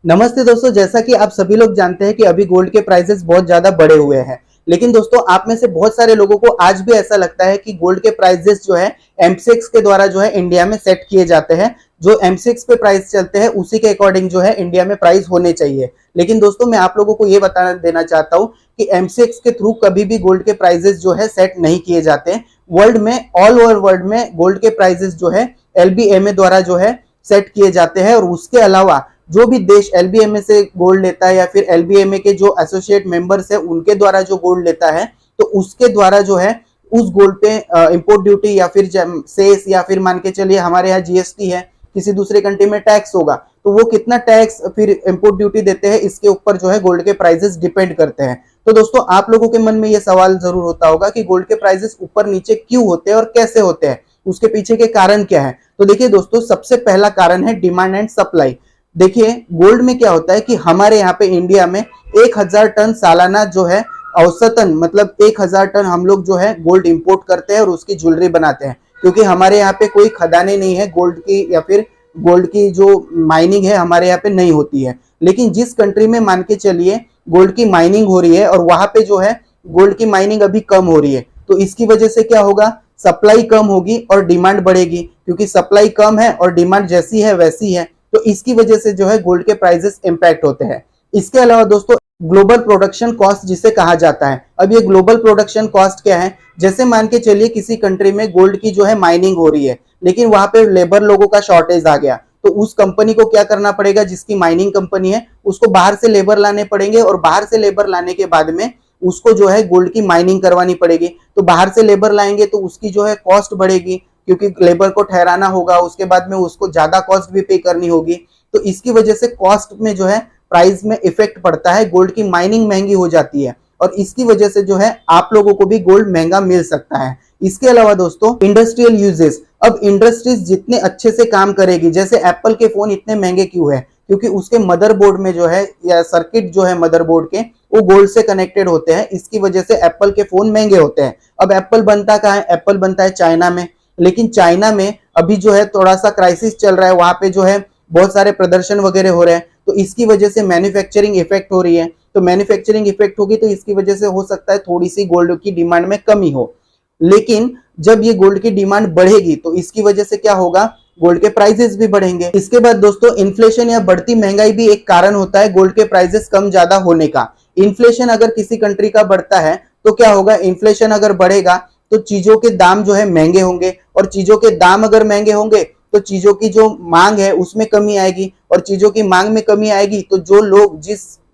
नमस्ते दोस्तों, जैसा कि आप सभी लोग जानते हैं कि अभी गोल्ड के प्राइसेस बहुत ज्यादा बढ़े हुए हैं। लेकिन दोस्तों, आप में से बहुत सारे लोगों को आज भी ऐसा लगता है कि गोल्ड के प्राइसेस जो है एमसीएक्स के द्वारा जो है इंडिया में सेट किए जाते हैं। जो एमसीएक्स पे प्राइस चलते हैं उसी के अकॉर्डिंग जो है इंडिया में प्राइस होने चाहिए। लेकिन दोस्तों, मैं आप लोगों को ये बता देना चाहता हूँ कि एमसीएक्स के थ्रू कभी भी गोल्ड के प्राइसेस जो है सेट नहीं किए जाते हैं। वर्ल्ड में, ऑल ओवर वर्ल्ड में गोल्ड के प्राइसेस जो है एलबीएमए द्वारा जो है सेट किए जाते हैं। और उसके अलावा जो भी देश एलबीएमए से गोल्ड लेता है या फिर एलबीएमए के जो एसोसिएट मेंबर्स है उनके द्वारा जो गोल्ड लेता है, तो उसके द्वारा जो है उस गोल्ड पे इंपोर्ट ड्यूटी या फिर सेस या फिर मान के चलिए हमारे यहाँ जीएसटी है, किसी दूसरे कंट्री में टैक्स होगा, तो वो कितना टैक्स फिर इंपोर्ट ड्यूटी देते हैं, इसके ऊपर जो है गोल्ड के प्राइसेस डिपेंड करते हैं। तो दोस्तों, आप लोगों के मन में ये सवाल जरूर होता होगा कि गोल्ड के प्राइसेस ऊपर नीचे क्यों होते हैं और कैसे होते हैं, उसके पीछे के कारण क्या है। तो देखिए दोस्तों, सबसे पहला कारण है डिमांड एंड सप्लाई। देखिए, गोल्ड में क्या होता है कि हमारे यहाँ पे इंडिया में 1000 टन सालाना जो है औसतन, मतलब 1000 टन हम लोग जो है गोल्ड इंपोर्ट करते हैं और उसकी ज्वेलरी बनाते हैं। क्योंकि हमारे यहाँ पे कोई खदानें नहीं है गोल्ड की, या फिर गोल्ड की जो माइनिंग है हमारे यहाँ पे नहीं होती है। लेकिन जिस कंट्री में मान के चलिए गोल्ड की माइनिंग हो रही है और वहां पे जो है गोल्ड की माइनिंग अभी कम हो रही है, तो इसकी वजह से क्या होगा, सप्लाई कम होगी और डिमांड बढ़ेगी। क्योंकि सप्लाई कम है और डिमांड जैसी है वैसी है, तो इसकी वजह से जो है गोल्ड के प्राइसेस इंपैक्ट होते हैं। इसके अलावा दोस्तों, ग्लोबल प्रोडक्शन कॉस्ट जिसे कहा जाता है। अब ये ग्लोबल प्रोडक्शन कॉस्ट क्या है, जैसे मान के चलिए किसी कंट्री में गोल्ड की जो है माइनिंग हो रही है, लेकिन वहां पे लेबर लोगों का शॉर्टेज आ गया, तो उस कंपनी को क्या करना पड़ेगा, जिसकी माइनिंग कंपनी है उसको बाहर से लेबर लाने पड़ेंगे, और बाहर से लेबर लाने के बाद में उसको जो है गोल्ड की माइनिंग करवानी पड़ेगी। तो बाहर से लेबर लाएंगे तो उसकी जो है कॉस्ट बढ़ेगी, क्योंकि लेबर को ठहराना होगा, उसके बाद में उसको ज्यादा कॉस्ट भी पे करनी होगी। तो इसकी वजह से कॉस्ट में जो है प्राइस में इफेक्ट पड़ता है, गोल्ड की माइनिंग महंगी हो जाती है, और इसकी वजह से जो है आप लोगों को भी गोल्ड महंगा मिल सकता है। इसके अलावा दोस्तों, इंडस्ट्रियल यूजेस। अब इंडस्ट्रीज जितने अच्छे से काम करेगी, जैसे एप्पल के फोन इतने महंगे क्यों है, क्योंकि उसके मदरबोर्ड में जो है, या सर्किट जो है मदरबोर्ड के, वो गोल्ड से कनेक्टेड होते हैं। इसकी वजह से एप्पल के फोन महंगे होते हैं। अब एप्पल बनता कहाँ है, एप्पल बनता है चाइना में। लेकिन चाइना में अभी जो है थोड़ा सा क्राइसिस चल रहा है, वहां पे जो है बहुत सारे प्रदर्शन वगैरह हो रहे हैं, तो इसकी वजह से मैन्युफैक्चरिंग इफेक्ट हो रही है। तो मैन्युफैक्चरिंग इफेक्ट होगी तो इसकी वजह से हो सकता है थोड़ी सी गोल्ड की डिमांड में कमी हो। लेकिन जब ये गोल्ड की डिमांड बढ़ेगी तो इसकी वजह से क्या होगा, गोल्ड के प्राइसेस भी बढ़ेंगे। इसके बाद दोस्तों, इन्फ्लेशन या बढ़ती महंगाई भी एक कारण होता है गोल्ड के प्राइसेस कम ज्यादा होने का। इन्फ्लेशन अगर किसी कंट्री का बढ़ता है तो क्या होगा, इन्फ्लेशन अगर बढ़ेगा तो चीजों के दाम जो है महंगे होंगे, और चीजों के दाम अगर महंगे होंगे तो चीजों की जो मांग है उसमें कमी आएगी, और चीजों की मांग में कमी आएगी तो जो लोग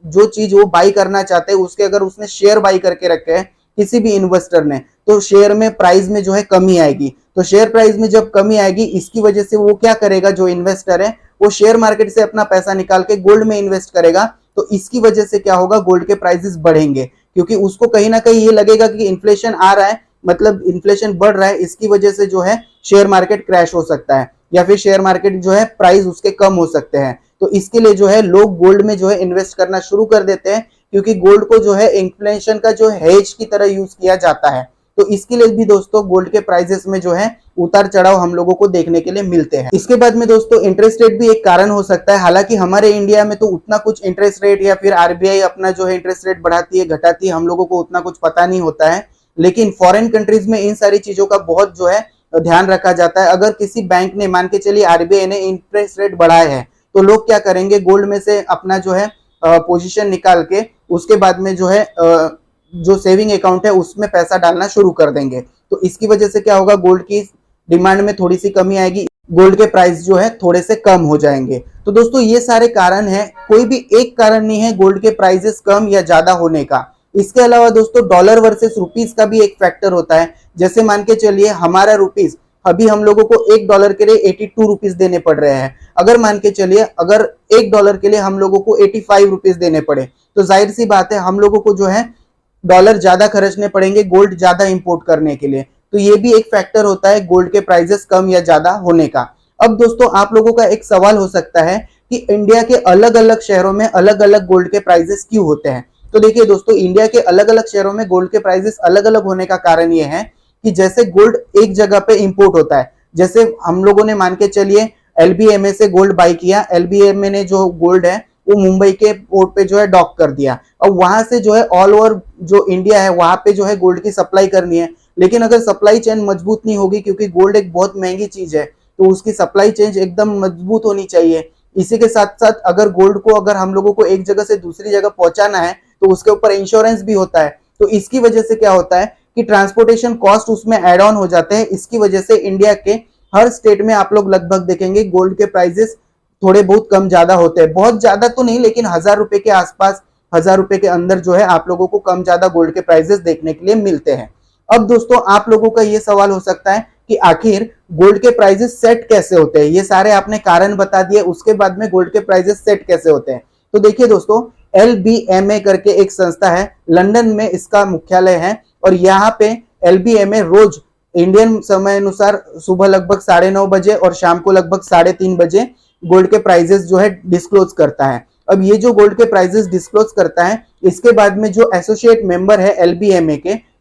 जो चीज वो बाई करना चाहते हैं उसके, अगर उसने शेयर बाई करके रखे हैं किसी भी इन्वेस्टर ने, तो शेयर में प्राइस में जो है कमी आएगी। तो शेयर प्राइस में जब कमी आएगी, इसकी वजह से वो क्या करेगा, जो इन्वेस्टर है वो शेयर मार्केट से अपना पैसा निकाल के गोल्ड में इन्वेस्ट करेगा। तो इसकी वजह से क्या होगा, गोल्ड के प्राइसेस बढ़ेंगे, क्योंकि उसको कहीं ना कहीं ये लगेगा कि इन्फ्लेशन आ रहा है, मतलब इन्फ्लेशन बढ़ रहा है, इसकी वजह से जो है शेयर मार्केट क्रैश हो सकता है, या फिर शेयर मार्केट जो है प्राइस उसके कम हो सकते हैं। तो इसके लिए जो है लोग गोल्ड में जो है इन्वेस्ट करना शुरू कर देते हैं, क्योंकि गोल्ड को जो है इन्फ्लेशन का जो हेज की तरह यूज किया जाता है। तो इसके लिए भी दोस्तों गोल्ड के प्राइसेस में जो है उतार चढ़ाव हम लोगों को देखने के लिए मिलते हैं। इसके बाद में दोस्तों, इंटरेस्ट रेट भी एक कारण हो सकता है। हालांकि हमारे इंडिया में तो उतना कुछ इंटरेस्ट रेट, या फिर आरबीआई अपना जो है इंटरेस्ट रेट बढ़ाती है घटाती है, हम लोगों को उतना कुछ पता नहीं होता है। लेकिन फॉरेन कंट्रीज में इन सारी चीजों का बहुत जो है ध्यान रखा जाता है। अगर किसी बैंक ने, मान के चलिए आरबीआई ने इंटरेस्ट रेट बढ़ाए हैं, तो लोग क्या करेंगे, गोल्ड में से अपना जो है पोजीशन निकाल के उसके बाद में जो है जो सेविंग अकाउंट है उसमें पैसा डालना शुरू कर देंगे। तो इसकी वजह से क्या होगा, गोल्ड की डिमांड में थोड़ी सी कमी आएगी, गोल्ड के प्राइस जो है थोड़े से कम हो जाएंगे। तो दोस्तों, ये सारे कारण हैं, कोई भी एक कारण नहीं है गोल्ड के प्राइसेस कम या ज्यादा होने का। इसके अलावा दोस्तों, डॉलर वर्सेस रुपीस का भी एक फैक्टर होता है। जैसे मान के चलिए हमारा रुपीस, अभी हम लोगों को $1 के लिए 82 रुपीस देने पड़ रहे हैं। अगर मान के चलिए अगर $1 के लिए हम लोगों को 85 रुपीस देने पड़े, तो जाहिर सी बात है हम लोगों को जो है डॉलर ज्यादा खर्चने पड़ेंगे गोल्ड ज्यादा इंपोर्ट करने के लिए। तो ये भी एक फैक्टर होता है गोल्ड के प्राइसेस कम या ज्यादा होने का। अब दोस्तों, आप लोगों का एक सवाल हो सकता है कि इंडिया के अलग अलग शहरों में अलग अलग गोल्ड के प्राइसेस क्यों होते हैं। तो देखिए दोस्तों, इंडिया के अलग अलग शहरों में गोल्ड के प्राइसेस अलग अलग होने का कारण ये है कि जैसे गोल्ड एक जगह पे इंपोर्ट होता है, जैसे हम लोगों ने मान के चलिए एलबीएमए से गोल्ड बाई किया, एलबीएमए ने जो गोल्ड है वो मुंबई के पोर्ट पे जो है डॉक कर दिया। अब वहां से जो है ऑल ओवर जो इंडिया है वहां पे जो है गोल्ड की सप्लाई करनी है, लेकिन अगर सप्लाई चेन मजबूत नहीं होगी, क्योंकि गोल्ड एक बहुत महंगी चीज है, तो उसकी सप्लाई चेन एकदम मजबूत होनी चाहिए। इसी के साथ साथ अगर गोल्ड को अगर हम लोगों को एक जगह से दूसरी जगह पहुंचाना है तो उसके ऊपर इंश्योरेंस भी होता है। तो इसकी वजह से क्या होता है कि ट्रांसपोर्टेशन कॉस्ट उसमें एड ऑन हो जाते हैं। इसकी वजह से इंडिया के हर स्टेट में आप लोग लगभग देखेंगे गोल्ड के प्राइसेस थोड़े बहुत कम ज्यादा होते हैं, बहुत ज्यादा तो नहीं, लेकिन 1000 रुपए के आसपास, 1000 रुपए के अंदर जो है आप लोगों को कम ज्यादा गोल्ड के प्राइसेस देखने के लिए मिलते हैं। अब दोस्तों आप लोगों का ये सवाल हो सकता है कि आखिर गोल्ड के प्राइसेस सेट कैसे होते हैं। ये सारे आपने कारण बता दिए, उसके बाद में गोल्ड के प्राइसेस सेट कैसे होते हैं। तो देखिए दोस्तों, LBMA करके एक संस्था है, लंदन में इसका मुख्यालय है, और यहाँ पे LBMA रोज इंडियन समय अनुसार सुबह लगभग 9:30 बजे और शाम को लगभग 3:30 बजे गोल्ड के प्राइसेस जो है डिस्क्लोज करता है। अब ये जो गोल्ड के प्राइसेस डिस्क्लोज करता है, इसके बाद में जो एसोसिएट मेंबर है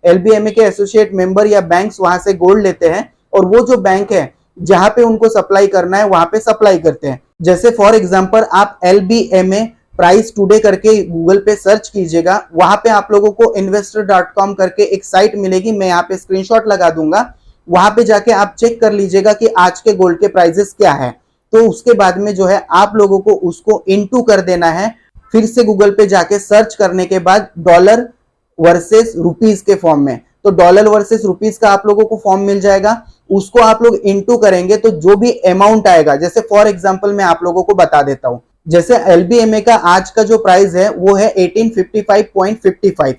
LBMA के एसोसिएट मेंबर या बैंक्स वहां से गोल्ड लेते हैं, और वो जो बैंक है जहां पे उनको सप्लाई करना है वहां पे सप्लाई करते हैं। जैसे फॉर एग्जांपल आप LBMA प्राइस टुडे करके गूगल पे सर्च कीजिएगा, वहां पे आप लोगों को investor.com करके एक साइट मिलेगी, मैं यहाँ पे स्क्रीनशॉट लगा दूंगा, वहां पे जाके आप चेक कर लीजिएगा कि आज के गोल्ड के प्राइसेस क्या है। तो उसके बाद में जो है आप लोगों को उसको इनटू कर देना है, फिर से गूगल पे जाके सर्च करने के बाद डॉलर वर्सेस रुपीज के फॉर्म में, तो डॉलर वर्सेस रुपीज का आप लोगों को फॉर्म मिल जाएगा। उसको आप लोग इनटू करेंगे तो जो भी अमाउंट आएगा, जैसे फॉर एग्जांपल मैं आप लोगों को बता देता हूं, जैसे LBMA का आज का जो प्राइस है वो है 1855.55,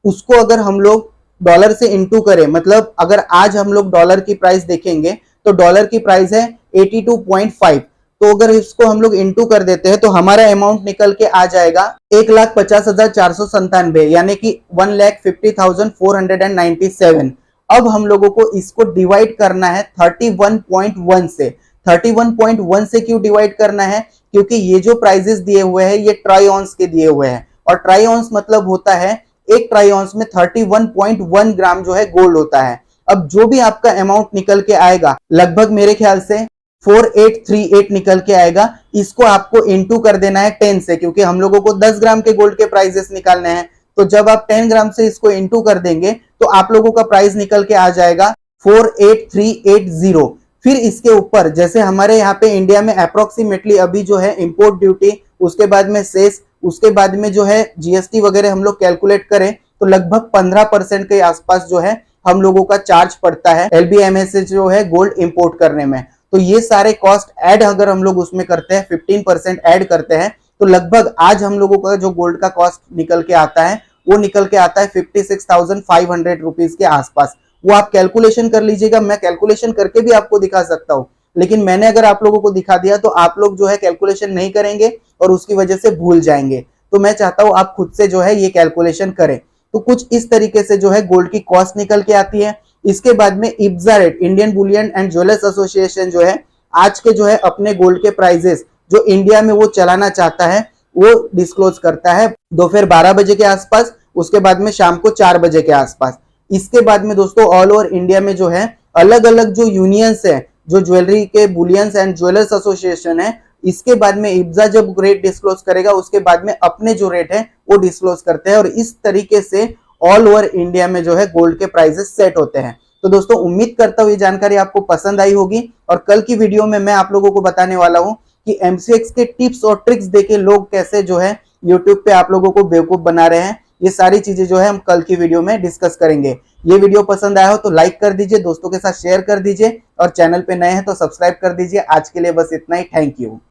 उसको अगर हम लोग डॉलर से इनटू करें, मतलब अगर आज हम लोग डॉलर की प्राइस देखेंगे तो डॉलर की प्राइस है 82.5, तो अगर इसको हम लोग इनटू कर देते हैं तो हमारा अमाउंट निकल के आ जाएगा 1,50,497, यानी कि 1,50,497। अब हम लोगों को इसको डिवाइड करना है 31.1 से। 31.1 से क्यों डिवाइड करना है? क्योंकि ये जो प्राइजेस दिए हुए हैं ये ट्राई ऑन्स के दिए हुए हैं, और ट्राई ऑन्स मतलब होता है एक ट्राई ऑन्स में 31.1 ग्राम जो है गोल्ड होता है। अब जो भी आपका अमाउंट निकल के आएगा, लगभग मेरे ख्याल से 4838 निकल के आएगा, इसको आपको इनटू कर देना है 10 से, क्योंकि हम लोगों को 10 ग्राम के गोल्ड के प्राइजेस निकालने हैं। तो जब आप 10 ग्राम से इसको इनटू कर देंगे तो आप लोगों का प्राइस निकल के आ जाएगा 48380। फिर इसके ऊपर जैसे हमारे यहाँ पे इंडिया में अप्रोक्सीमेटली अभी जो है इंपोर्ट ड्यूटी, उसके बाद में सेस, उसके बाद में जो है GST वगैरह हम लोग कैलकुलेट करें तो लगभग 15% के आसपास जो है हम लोगों का चार्ज पड़ता है LBMA से जो है गोल्ड इंपोर्ट करने में। तो ये सारे कॉस्ट ऐड अगर हम लोग उसमें करते हैं, 15% ऐड करते हैं, तो लगभग आज हम लोगों का जो गोल्ड का कॉस्ट निकल के आता है वो निकल के आता है 56,500 रुपीज के आसपास। वो आप कैलकुलेशन कर लीजिएगा, मैं कैलकुलेशन करके भी आपको दिखा सकता हूँ, लेकिन मैंने अगर आप लोगों को दिखा दिया तो आप लोग जो है कैलकुलेशन नहीं करेंगे और उसकी वजह से भूल जाएंगे। तो मैं चाहता हूँ आप खुद से जो है ये कैलकुलेशन करें। तो कुछ इस तरीके से जो है गोल्ड की कॉस्ट निकल के आती है। इसके बाद में IBZA rate, Indian Boolean and jewellers association जो है आज के जो है अपने गोल्ड के प्राइजेस जो इंडिया में वो चलाना चाहता है वो डिस्क्लोज करता है दोपहर 12 बजे के आसपास, उसके बाद में शाम को 4 बजे के आसपास। इसके बाद में दोस्तों ऑल ओवर इंडिया में जो है अलग अलग जो यूनियंस है, जो ज्वेलरी के बुलियंस एंड ज्वेलर्स एसोसिएशन है, इसके बाद में IBZA जब रेट डिस्क्लोज करेगा उसके बाद में अपने जो रेट है वो डिस्क्लोज करते हैं, और इस तरीके से ऑल ओवर इंडिया में जो है गोल्ड के प्राइसेस सेट होते हैं। तो दोस्तों उम्मीद करता हूँ ये जानकारी आपको पसंद आई होगी, और कल की वीडियो में मैं आप लोगों को बताने वाला हूँ कि MCX के टिप्स और ट्रिक्स देके लोग कैसे जो है यूट्यूब पे आप लोगों को बेवकूफ बना रहे हैं। ये सारी चीजें जो है हम कल की वीडियो में डिस्कस करेंगे। ये वीडियो पसंद आया हो तो लाइक कर दीजिए, दोस्तों के साथ शेयर कर दीजिए, और चैनल पे नए हैं तो सब्सक्राइब कर दीजिए। आज के लिए बस इतना ही, थैंक यू।